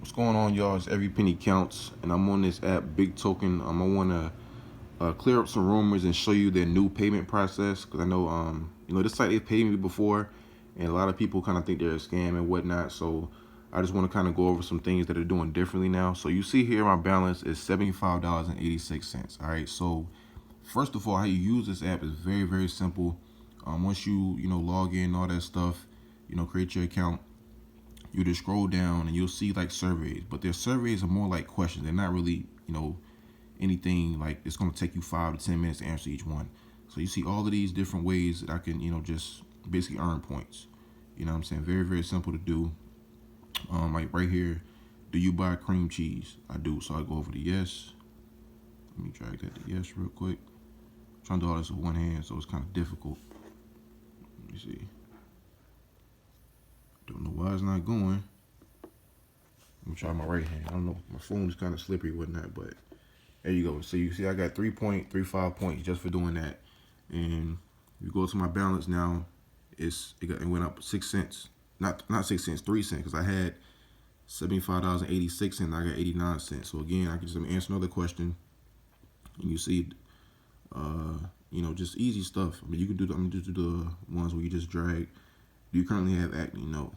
What's going on, y'all? It's Every Penny Counts, and I'm on this app, Big Token. I want to clear up some rumors and show you their new payment process because I know, this site they paid me before, and a lot of people kind of think they're a scam and whatnot. So I just want to kind of go over some things that are doing differently now. So you see here, my balance is $75.86. All right. So first of all, how you use this app is very, very simple. Once you log in, all that stuff, create your account, you just scroll down and you'll see like surveys, but their surveys are more like questions. They're not really, anything like it's going to take you 5 to 10 minutes to answer each one. So you see all of these different ways that I can, just basically earn points. You know what I'm saying? Very, very simple to do. Like right here, do you buy cream cheese? I do. So I go over to yes. Let me drag that to yes real quick. I'm trying to do all this with one hand, so it's kind of difficult. Let me see. Don't know why it's not going. Let me try my right hand. I don't know. My phone is kind of slippery, whatnot, but there you go. So you see I got 3.35 points just for doing that. And you go to my balance now, it went up 6 cents. Not 6 cents, 3 cents, because I had $75.86 and I got 89 cents. So again, I can just answer another question. And you see, just easy stuff. I mean, you can do I'm gonna just do the ones where you just drag. Do you currently have acne? No.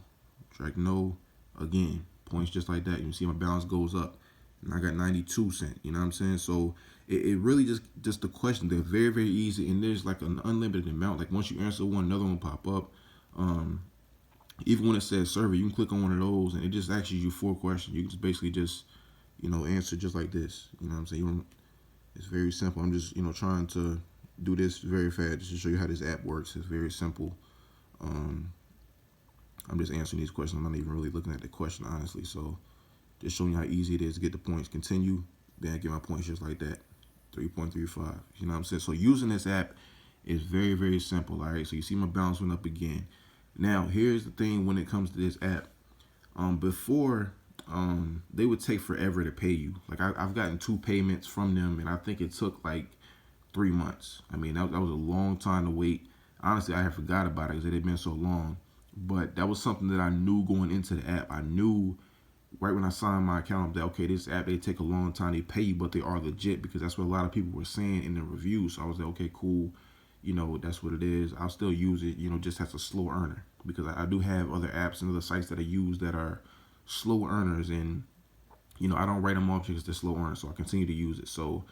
Drag no. Again, points just like that. You can see my balance goes up. And I got 92 cents. You know what I'm saying? So it really just the question. They're very, very easy. And there's like an unlimited amount. Like once you answer one, another one pop up. Even when it says survey, you can click on one of those and it just asks you 4 questions. You can just basically just, answer just like this. You know what I'm saying? It's very simple. I'm just, trying to do this very fast just to show you how this app works. It's very simple. I'm just answering these questions. I'm not even really looking at the question, honestly. So just showing you how easy it is to get the points. Continue. Then I get my points just like that. 3.35. You know what I'm saying? So using this app is very, very simple. All right. So you see my balance went up again. Now, here's the thing when it comes to this app. Before, they would take forever to pay you. Like I've gotten 2 payments from them, and I think it took like 3 months. I mean, that was a long time to wait. Honestly, I had forgot about it because it had been so long. But that was something that I knew going into the app. I knew right when I signed my account that, okay, this app, they take a long time to pay you, but they are legit, because that's what a lot of people were saying in the reviews. So I was like, okay, cool. That's what it is. I'll still use it, just as a slow earner, because I do have other apps and other sites that I use that are slow earners, and I don't write them off because they're slow earners, so I continue to use it. So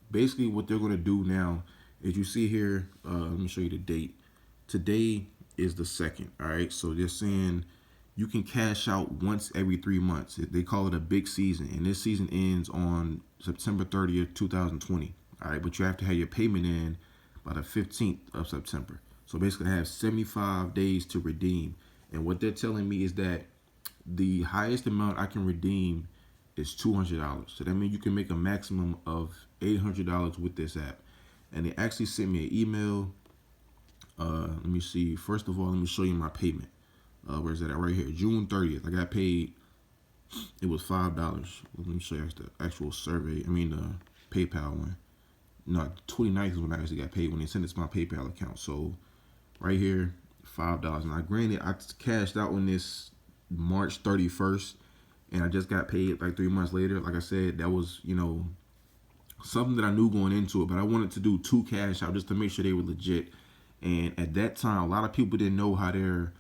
basically what they're going to do now is, you see here, let me show you the date. Today is the 2nd. All right. So they're saying you can cash out once every 3 months. They call it a big season. And this season ends on September 30th, 2020. All right. But you have to have your payment in by the 15th of September. So basically I have 75 days to redeem. And what they're telling me is that the highest amount I can redeem is $200. So that means you can make a maximum of $800 with this app. And they actually sent me an email. Let me see. First of all, let me show you my payment. Where's that at? Right here, June 30th. I got paid. It was $5. Let me show you the actual survey. I mean, the PayPal one. No, 29th is when I actually got paid, when they sent it to my PayPal account. So right here, $5. Now, granted, I cashed out on this March 31st, and I just got paid like 3 months later. Like I said, that was, something that I knew going into it, but I wanted to do 2 cash out just to make sure they were legit. And at that time, a lot of people didn't know how their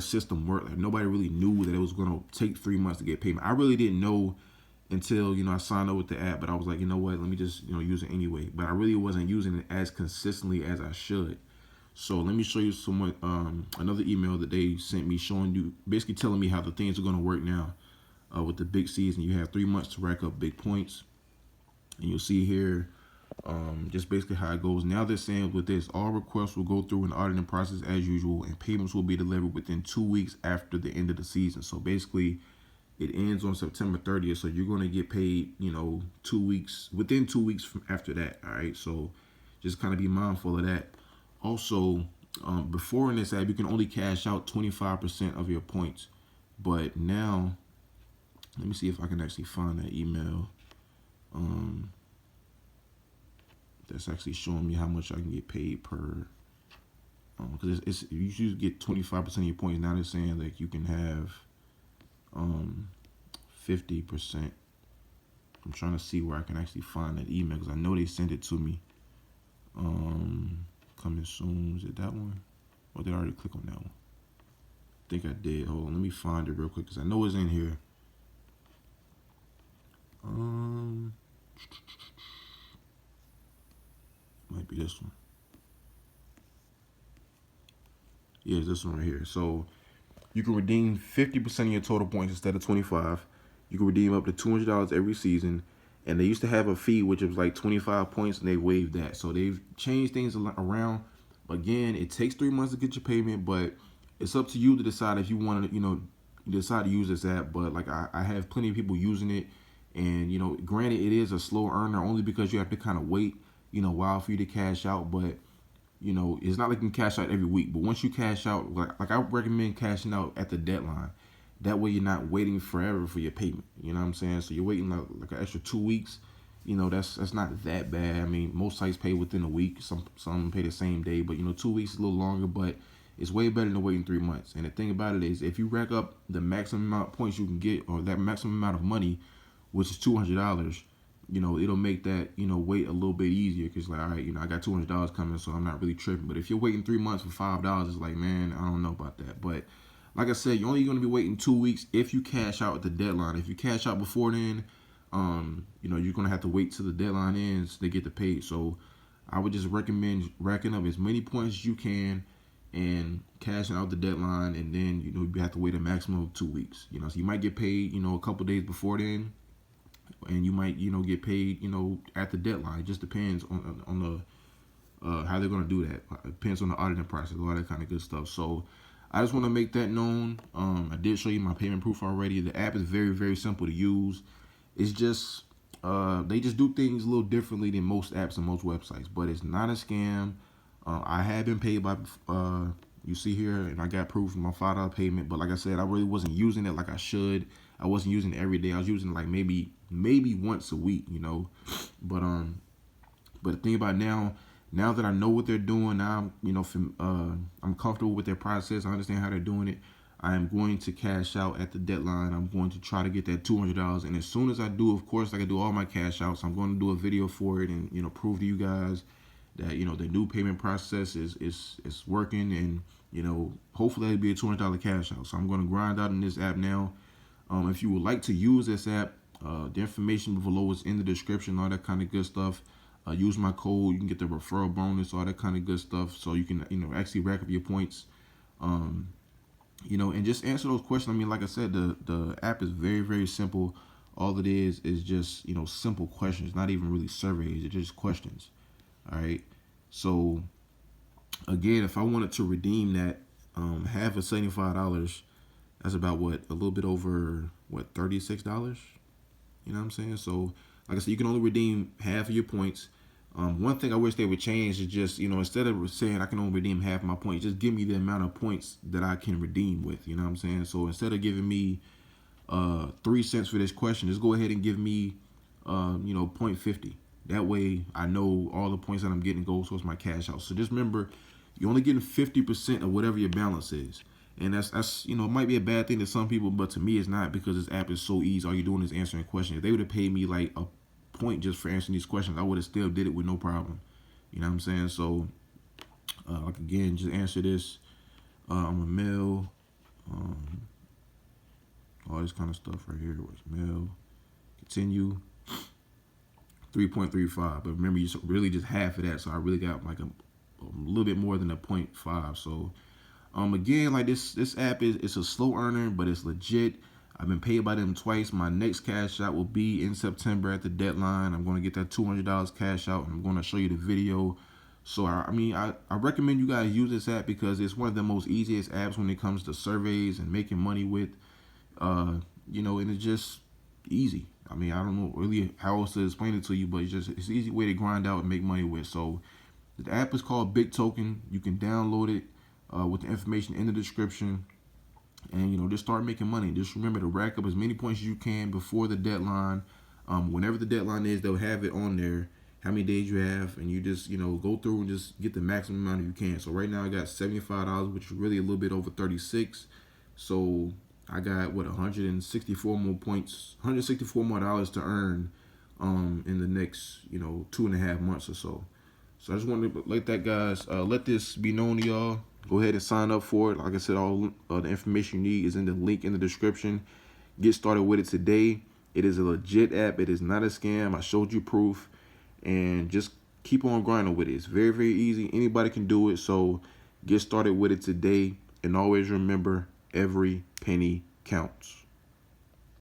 system worked. Like nobody really knew that it was gonna take 3 months to get payment. I really didn't know until I signed up with the app. But I was like, you know what? Let me just use it anyway. But I really wasn't using it as consistently as I should. So let me show you another email that they sent me, showing you, basically telling me how the things are gonna work now with the big season. You have 3 months to rack up big points, and you'll see here. Just basically how it goes. Now they're saying with this, all requests will go through an auditing process as usual, and payments will be delivered within 2 weeks after the end of the season. So basically, it ends on September 30th. So you're going to get paid, 2 weeks, within 2 weeks from after that. All right. So just kind of be mindful of that. Also, before in this app, you can only cash out 25% of your points. But now, let me see if I can actually find that email. That's actually showing me how much I can get paid per. Because you usually get 25% of your points. Now they're saying like you can have 50%. I'm trying to see where I can actually find that email because I know they sent it to me. Coming soon. Is it that one? Or did I already click on that one? I think I did. Hold on, let me find it real quick because I know it's in here. Might be this one. Yeah, it's this one right here. So you can redeem 50% of your total points instead of 25. You can redeem up to $200 every season. And they used to have a fee which was like 25 points, and they waived that. So they've changed things around. Again, it takes 3 months to get your payment, but it's up to you to decide if you want to, you decide to use this app. But like I have plenty of people using it, and granted, it is a slow earner only because you have to kind of wait, a while for you to cash out. But it's not like you can cash out every week. But once you cash out, like I recommend cashing out at the deadline. That way you're not waiting forever for your payment. You know what I'm saying? So you're waiting like an extra 2 weeks. That's not that bad. I mean, most sites pay within a week. Some pay the same day, but 2 weeks is a little longer. But it's way better than waiting 3 months. And the thing about it is, if you rack up the maximum amount of points you can get, or that maximum amount of money, which is $200, it'll make that wait a little bit easier. Because like, all right, I got $200 coming, so I'm not really tripping. But if you're waiting 3 months for $5, it's like, man, I don't know about that. But like I said, you're only going to be waiting 2 weeks if you cash out at the deadline. If you cash out before then, you're going to have to wait till the deadline ends to get the pay. So I would just recommend racking up as many points as you can and cashing out the deadline. And then, you have to wait a maximum of 2 weeks. So you might get paid, a couple days before then. And you might, get paid, at the deadline. It just depends on the how they're going to do that. It depends on the auditing process, all that kind of good stuff. So I just want to make that known. I did show you my payment proof already. The app is very, very simple to use. It's just they just do things a little differently than most apps and most websites, but it's not a scam. I have been paid by you see here, and I got proof of my $5 payment. But like I said, I really wasn't using it like I should. I wasn't using it every day. I was using it like maybe once a week, But the thing about now that I know what they're doing, now I'm comfortable with their process. I understand how they're doing it. I am going to cash out at the deadline. I'm going to try to get that $200, and as soon as I do, of course, like I do all my cash outs, I'm going to do a video for it and prove to you guys that the new payment process is working, and hopefully it'll be a $200 cash out. So I'm going to grind out in this app now. If you would like to use this app, the information below is in the description, all that kind of good stuff. Use my code, you can get the referral bonus, all that kind of good stuff. So you can actually rack up your points. And just answer those questions. I mean, like I said, the app is very, very simple. All it is just simple questions, not even really surveys. It's just questions. All right. So again, if I wanted to redeem that half of $75, that's about a little bit over $36. You know what I'm saying? So like I said, you can only redeem half of your points. One thing I wish they would change is just, instead of saying I can only redeem half of my points, just give me the amount of points that I can redeem with. You know what I'm saying? So instead of giving me 3 cents for this question, just go ahead and give me, 0.50. That way I know all the points that I'm getting goes towards my cash out. So just remember, you're only getting 50% of whatever your balance is. And that's it might be a bad thing to some people, but to me it's not, because this app is so easy. All you're doing is answering questions. If they would have paid me like a point just for answering these questions, I would have still did it with no problem. You know what I'm saying? So like again, just answer this. I'm a male. All this kind of stuff right here was male. Continue. 3.35. But remember, you really just half of that. So I really got like a little bit more than a 0.5. So again, like this app it's a slow earner, but it's legit. I've been paid by them twice. My next cash out will be in September at the deadline. I'm going to get that $200 cash out, and I'm going to show you the video. So I recommend you guys use this app because it's one of the most easiest apps when it comes to surveys and making money with. And it's just easy. I mean, I don't know really how else to explain it to you, but it's an easy way to grind out and make money with. So the app is called Big Token. You can download it with the information in the description, and just start making money. Just remember to rack up as many points as you can before the deadline. Whenever the deadline is, they'll have it on there how many days you have, and you just go through and just get the maximum amount you can. So right now I got $75, which is really a little bit over 36. So I got what 164 more points, 164 more dollars to earn in the next 2.5 months or so. So I just wanted to let that, guys, let this be known to y'all. Go ahead and sign up for it. Like I said, all the information you need is in the link in the description. Get started with it today. It is a legit app. It is not a scam. I showed you proof. And just keep on grinding with it. It's very, very easy. Anybody can do it. So get started with it today. And always remember, every penny counts.